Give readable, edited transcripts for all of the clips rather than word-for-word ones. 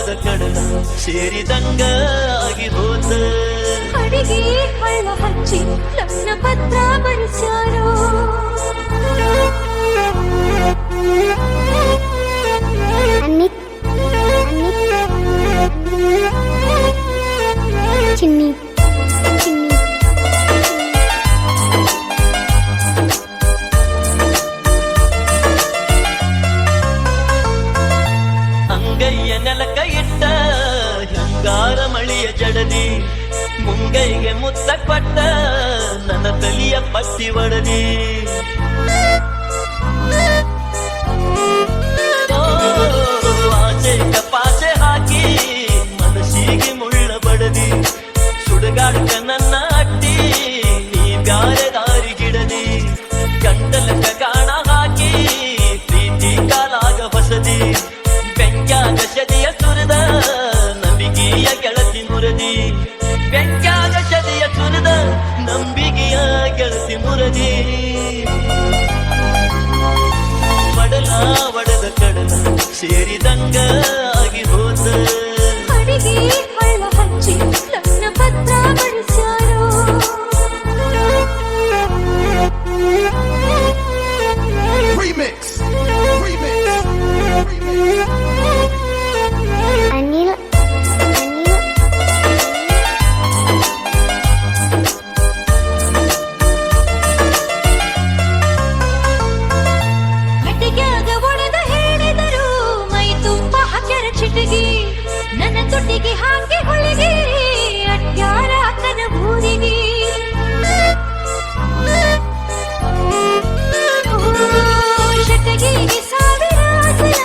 ಒಡೆದ ಕಡಲ ಸೇರಿದಂಗ ಆಗಿ ಹೋದ ಅಡಿಗೆ ಹಳ್ಳ ಹಚ್ಚಿ ಲಗ್ನ ಪತ್ರ ಬರೆಸ್ಯಾರೋ ಚಿನ್ನಿ ಅಂಗೈಯ ನೆಲಕ ಇಟ್ಟ ಹಿಂಗಾರ ಮಳಿಯ ಜಡದಿ ಮುಂಗೈಗೆ ಮುತ್ತ ಕೊಟ್ಟ ನನ್ನ ತಲಿಯ ಪಟ್ಟಿ ಒಡದಿ ಆಚೆ ಕಪಾಚೆ ಹಾಕಿ ಮನಸ್ಸಿಗೆ ಮುಳ್ಳ ಬಡದಿ ಸುಡುಗಾಡ್ಕ ನನ್ನ ಅಟ್ಟಿ ನೀ ಬ್ಯಾರೆ ದಾರಿ ಗಿಡದಿ ಗಂಟಲಕ ಗಾಣ ಹಾಕಿ ಪ್ರೀತಿ ಕಾಲಾಗ ಹೊಸದಿ ಬೆಂಕ್ಯಾಗ ಶದಿಯ ಸುರಿದ ನಂಬಿಕೆಯ ಗೆಳತಿ ಮುರದಿ ಬೆಂಕ್ಯಾಗ ಶದಿಯ ಸುರಿದ ನಂಬಿಕೆಯ ಗೆಳತಿ ಮುರದಿ ಒಡಲ ಒಡೆದ ಕಡಲ ಸೇರಿದಂಗ ಆಗಿ ಹೋದ ಅಡಿಗೆ ಹಳ್ಳ ಹಚ್ಚಿ ಲಗ್ನ ಪತ್ರ ಬರೆಸ್ಯಾರೋ ಅನಿಲ್ ಗಟ್ಟಿಗ್ಯಾಗ ಒಡೆದ ಹೇಳಿದರು ಮೈ ತುಂಬ ಹಾಕ್ಯಾರ ಚಿಟಗಿ ನನ್ನ ತುಟಿಗೆ ಹಾಕಿ ಹೊಳಿಗೆ ಅಟ್ಯಾರ ಅಕ್ಕನ ಊರಿಗೆ ಶಟಗಿಗೆ ಸಾವಿರ ಸಲ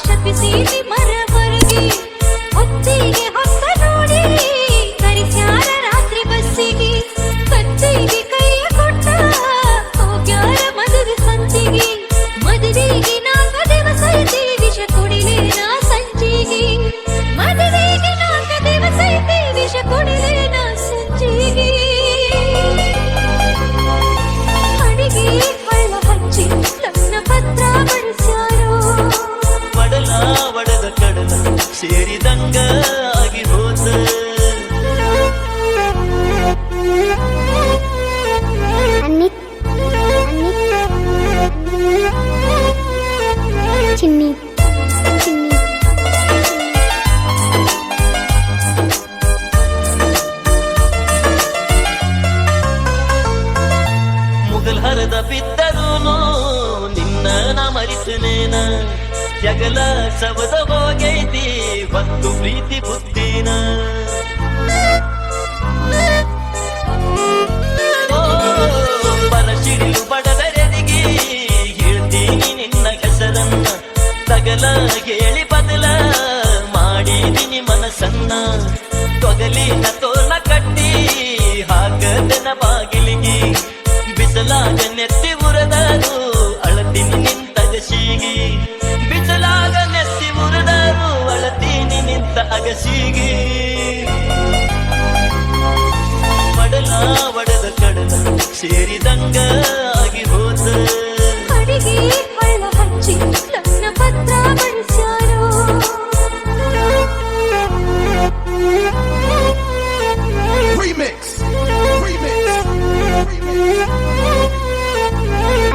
ಶಪಿಸೀನಿ ಮರ ಹೊರಗೆ ಹೊತ್ತಿಗೆ ಹೊತ್ತ ನೋಡಿ ಕರಿಸ್ಯಾರ ರಾತ್ರಿ ಬಸ್ಸಿಗೆ ಕತ್ತಿಗೆ ಕೈಯ ಕೊಟ್ಟ ಹೋಗ್ಯಾರ ಮದುವೆ ಸಂಚಿಗೆ ಮದುವೆಗೆ 4 ದಿವಸ ಐತಿ ವಿಷ ಕುಡಿಲೆ ನಾ ಸಂಚಿಗೆ ಮದುವೆಗೆ 4 ದಿವಸ ಐತಿ ವಿಷ ಕುಡಿಲೆ ನಾ ಸಂಚಿಗೆ ಅಡಿಗೆ ಹಳ್ಳ ಹಚ್ಚಿ ಲಗ್ನ ಪತ್ರ ಬರೆಸ್ಯಾರೋ ಒಡಲ ಒಡೆದ ಕಡಲ ಸೇರಿದಂಗ ಆಗಿ ಹೋದ ಚಿನ್ನಿ ಮುಗಲ್ ಹರದ ಬಿದ್ದರೂನು ನಿನ್ನ ನಾ ಮರಿತನೇನ ಜಗಲ ಸವದ ಹೋಗೈತಿ ಹೊತ್ತು ಪ್ರೀತಿ ಬುದ್ಧಿನ ಬರಸಿಡಿಲು ಬಡದರೆದಿಗೆ ಹೇಳ್ತೀನಿ ನಿನ್ನ ಹೆಸರನ್ನ ತಗಲ ಹೇಳಿ ಬದಲ ಮಾಡಿದಿನಿ ಮನಸ್ಸನ್ನ ತೊಗಲಿನ ತೋರ್ನ ಕಟ್ಟಿ ಹಾಕದನ ಬಾಗಿಲಿಗೆ ಬಿಸಲಾಗ ನೆತ್ತಿ ಉರದರು ಅಳತೀನಿ ನಿಂತಗಸಿಗೆ ಬಿಸಲಾಗ ನೆತ್ತಿ ಉರದರು ಅಳತೀನಿ ನಿಂತ ಅಗಸಿಗೆ ಒಡಲ ಒಡೆದ ಕಡಲ ಸೇರಿದಂಗ ಆಗಿ ಹೋದ ಅಡಿಗೆ ಹಳ್ಳ ಹಚ್ಚಿ ಲಗ್ನ ಪತ್ರ ಬರೆಸ್ಯಾರೋ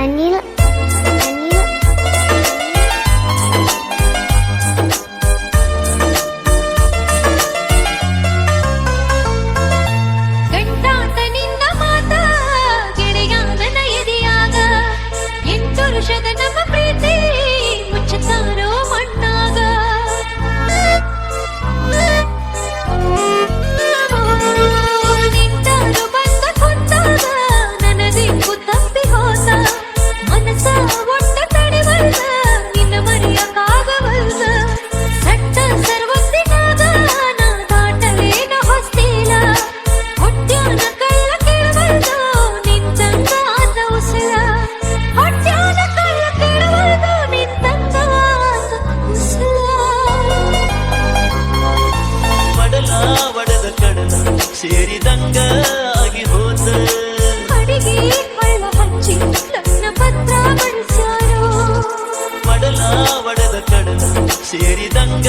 ಅನಿಲ್ ಗಂಟಾತ ನಿನ್ನ ಮಾತ ಗೆಳೆಯಾಗನ ಎದೆಯಾಗ 8 ವರ್ಷದ ನಮ್ಮ ಪ್ರೀತಿ ಮುಚ್ಚತಾರೋ ಮಣ್ಣಾಗ ನಿಂತಾರು ಬಂದ ಕುಂತಾಗ ನನ್ನ ದಿಕ್ಕು ತಪ್ಪಿ ಹೋದ ಮನಸ ಒಟ್ಟ ತಡಿವಲ್ದ ನಿನ್ನ ಮರೆಯಕ್ಕಾಗವಲ್ದ ಸಟ್ಟ ಸರ್ವತ್ತಿನಾಗ ನಾ ದಾಟಲೇನ ಹೊಸ್ತಿಲ ಹೊಟ್ಯಾನ ಕಳ್ಳ ಕೇಳವಲ್ದು ನಿಂತಂಗ ಆತ ಉಸಿರ ಹೊಟ್ಯಾನ ಕಳ್ಳ ಕೇಳವಲ್ದು ನಿಂತಂಗ ಆತ ಉಸಿರ ಒಡಲ ಒಡೆದ ಕಡಲ ಸೇರಿದಂಗ ಆಗಿ ಹೋದ ಅಡಿಗೆ ಹಳ್ಳ ಹಚ್ಚಿ ಲಗ್ನ ಪತ್ರ ಬರೆಸ್ಯಾರೋ ಒಡಲ ಒಡೆದ ಕಡಲ ಸೇರಿದಂಗ